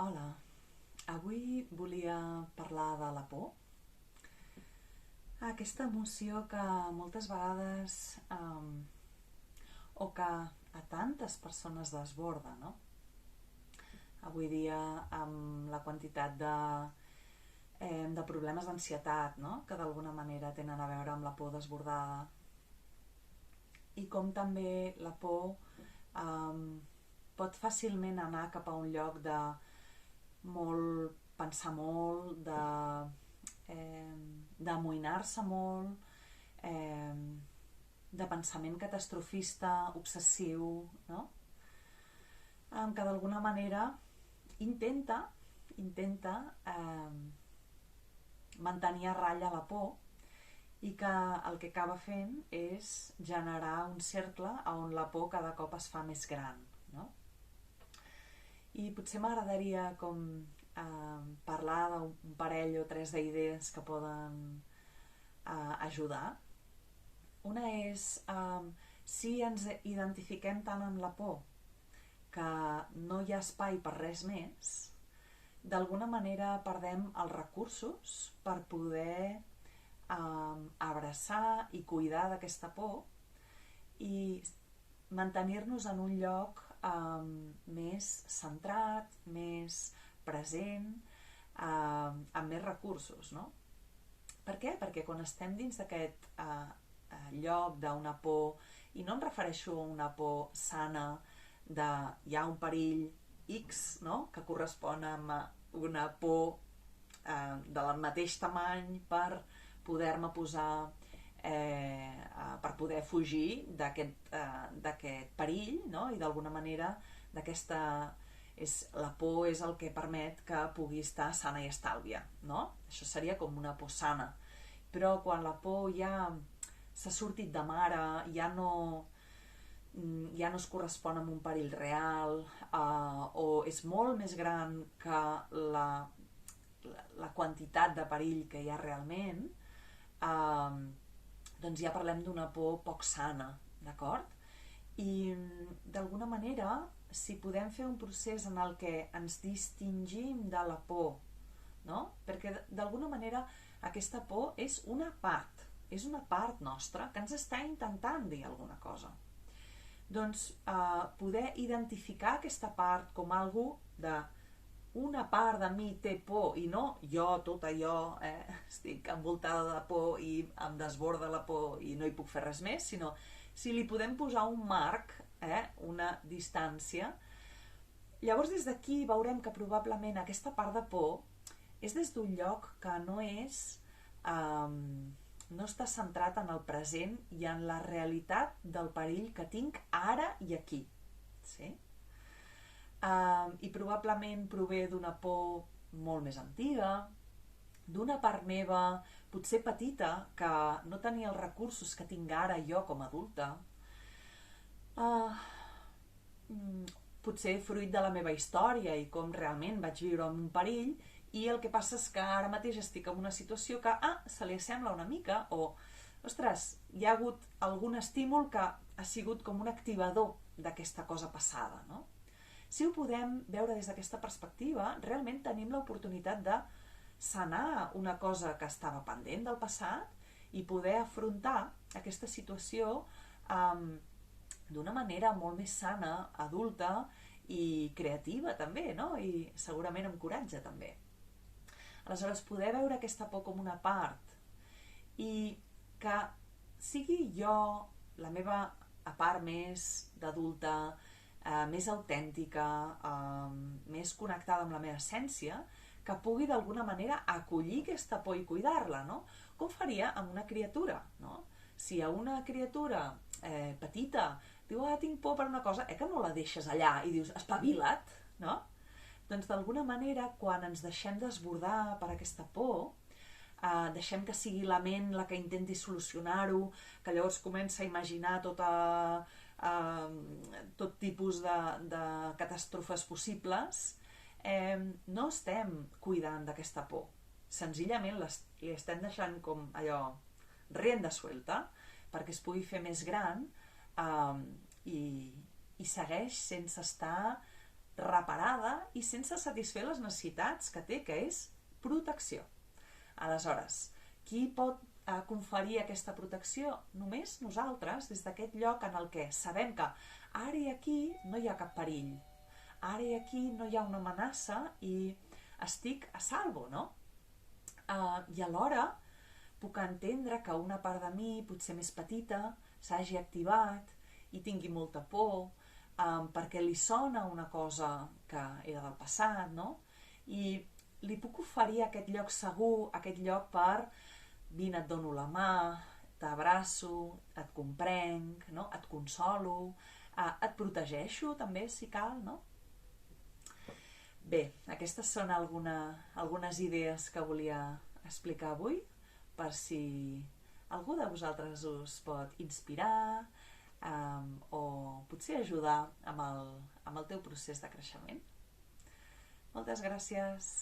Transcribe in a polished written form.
Hola, avui volia parlar de la por. Aquesta emoció que moltes vegades o que a tantes persones desborda, no? Avui dia amb la quantitat de problemes d'ansietat, no? Que d'alguna manera tenen a veure amb la por desbordada. I com també la por pot fàcilment anar cap a un lloc de pensar molt, d'amoïnar-se molt, de pensament catastrofista, obsessiu, no? Que d'alguna manera intenta mantenir a ratlla la por i que el que acaba fent és generar un cercle on la por cada cop es fa més gran, no? I potser m'agradaria parlar d'un parell o tres d'idees que poden ajudar. Una és, si ens identifiquem tant amb la por que no hi ha espai per res més, d'alguna manera perdem els recursos per poder abraçar i cuidar d'aquesta por i mantenir-nos en un lloc més centrat, més present, amb més recursos, no? Per què? Perquè quan estem dins d'aquest lloc d'una por, i no em refereixo a una por sana de hi ha un perill X, no? Que correspon amb una por del mateix tamany per poder-me posar per poder fugir d'aquest perill, no? I d'alguna manera la por és el que permet que pugui estar sana i estàlvia, no? Això seria com una por sana. Però quan la por ja s'ha sortit de mare, ja no es correspon amb un perill real, o és molt més gran que la quantitat de perill que hi ha realment, doncs ja parlem d'una por poc sana, d'acord? I d'alguna manera, si podem fer un procés en el que ens distingim de la por, no? Perquè d'alguna manera aquesta por és una part nostra que ens està intentant dir alguna cosa. Doncs poder identificar aquesta part com algú de una part de mi té por i no jo, tot allò, estic envoltada de por i em desborda la por i no hi puc fer res més, sinó si li podem posar un marc, una distància, llavors des d'aquí veurem que probablement aquesta part de por és des d'un lloc que no està centrat en el present i en la realitat del perill que tinc ara i aquí, sí? I probablement prové d'una por molt més antiga, d'una part meva potser petita que no tenia els recursos que tinc ara jo com a adulta, potser fruit de la meva història i com realment vaig viure en un perill, i el que passa és que ara mateix estic en una situació que se li assembla una mica, o ostres, hi ha hagut algun estímul que ha sigut com un activador d'aquesta cosa passada, no? Si ho podem veure des d'aquesta perspectiva, realment tenim l'oportunitat de sanar una cosa que estava pendent del passat i poder afrontar aquesta situació d'una manera molt més sana, adulta i creativa també, no? I segurament amb coratge també. Aleshores, poder veure aquesta por com una part i que sigui jo, la meva part més d'adulta, més autèntica, més connectada amb la meva essència, que pugui d'alguna manera acollir aquesta por i cuidar-la, no? Com faria amb una criatura, no? Si a una criatura petita diu, tinc por per una cosa, que no la deixes allà i dius, espavila't, no? Doncs d'alguna manera, quan ens deixem desbordar per aquesta por, deixem que sigui la ment la que intenti solucionar-ho, que llavors comença a imaginar tot tipus de catàstrofes possibles, no estem cuidant d'aquesta por. Senzillament li estem deixant com allò rienda suelta perquè es pugui fer més gran i segueix sense estar reparada i sense satisfer les necessitats que té, que és protecció. Aleshores, qui pot conferir aquesta protecció? Només nosaltres, des d'aquest lloc en el que sabem que ara i aquí no hi ha cap perill, ara i aquí no hi ha una amenaça i estic a salvo, no? I alhora puc entendre que una part de mi, potser més petita, s'hagi activat i tingui molta por perquè li sona una cosa que era del passat, no? I li puc oferir aquest lloc segur, aquest lloc per vine, et dono la mà, t'abraço, et comprenc, no? Et consolo, et protegeixo també si cal, no? Bé, aquestes són algunes idees que volia explicar avui, per si algú de vosaltres us pot inspirar o potser ajudar amb el teu procés de creixement. Moltes gràcies!